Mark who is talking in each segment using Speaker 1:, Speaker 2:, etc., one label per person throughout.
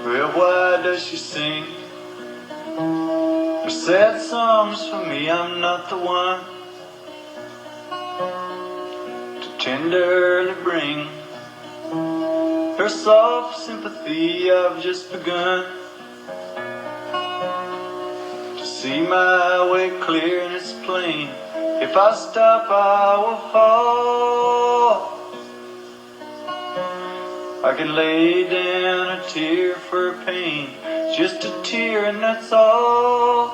Speaker 1: Well, why does she sing her sad songs for me? I'm not the one to tenderly bring her soft sympathy. I've just begun to see my way clear, and it's plain if I stop I will fall. I can lay down a tear for pain, just a tear and that's all.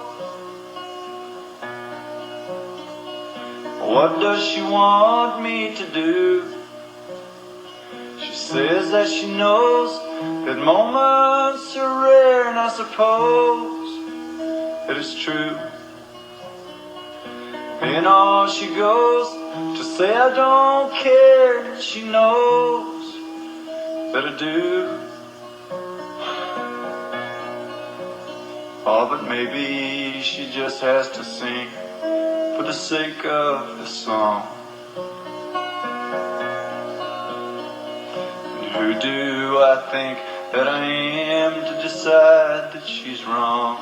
Speaker 1: What does she want me to do? She says that she knows that moments are rare, and I suppose that it's true. And on she goes to say I don't care, and she knows that I do. Oh, but maybe she just has to sing for the sake of the song. And who do I think that I am to decide that she's wrong?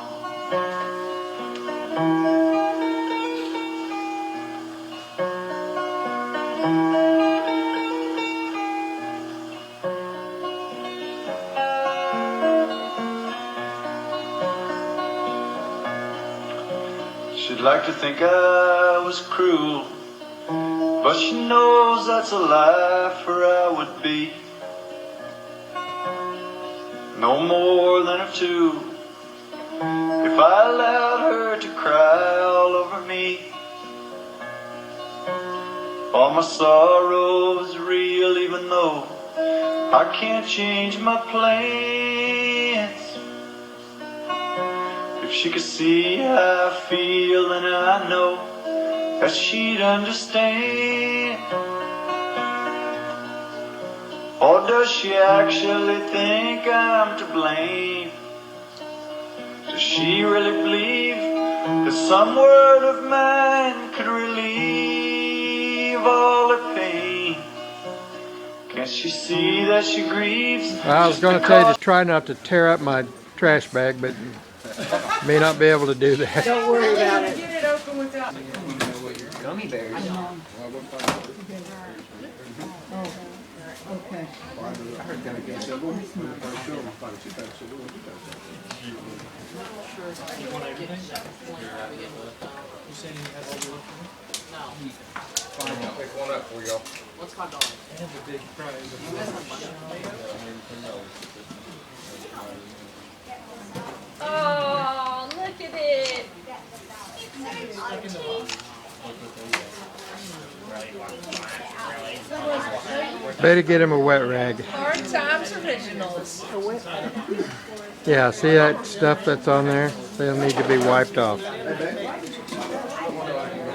Speaker 1: She'd like to think I was cruel, but she knows that's a lie, for I would be no more than a tool if I allowed her to cry all over me. All my sorrow is real, even though I can't change my plans. If she could see how I feel, then I know that she'd understand. Or does she actually think I'm to blame? Does she really believe that some word of mine could relieve all her pain? Can't she see that she grieves?
Speaker 2: I was going to tell you to try not to tear up my trash bag, but may not be able to do that.
Speaker 3: Don't worry about it.
Speaker 4: Get it open without.
Speaker 5: Gummy bears.
Speaker 3: Okay.
Speaker 5: Pick one up for y'all.
Speaker 4: What's $5? Oh, look at it.
Speaker 2: Better get him a wet rag.
Speaker 4: Hard Times Originals.
Speaker 2: Yeah, see that stuff that's on there? They'll need to be wiped off.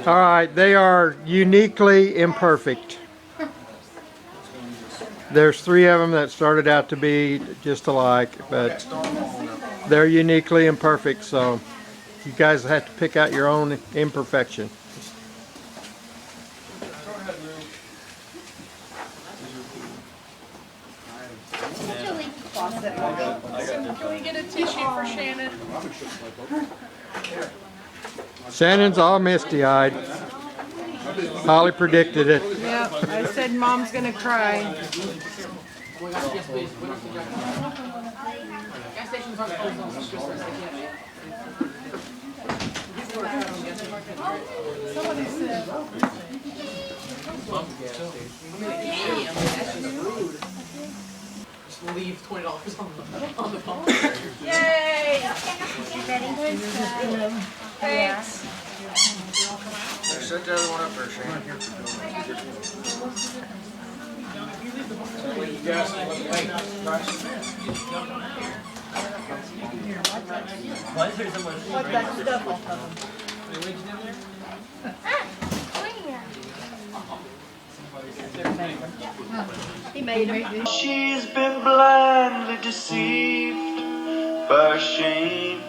Speaker 2: All right, they are uniquely imperfect. There's 3 of them that started out to be just alike, but they're uniquely imperfect, so you guys have to pick out your own imperfection.
Speaker 4: Can we get a tissue for Shannon?
Speaker 2: Shannon's all misty-eyed. Holly predicted it.
Speaker 3: Yeah, I said Mom's gonna cry.
Speaker 4: Gas stations aren't closed on Christmas.
Speaker 3: Somebody said.
Speaker 4: Just leave $20 on the phone. Yay! Thanks.
Speaker 5: Set the other one up there, Shane.
Speaker 3: What that stuff off of them. They're
Speaker 4: He made him.
Speaker 1: She's been blindly deceived by her shame.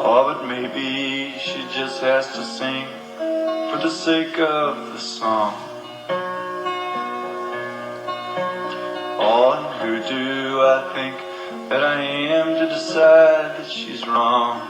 Speaker 1: Oh, but maybe she just has to sing for the sake of the song. Oh, and who do I think that I am to decide that she's wrong?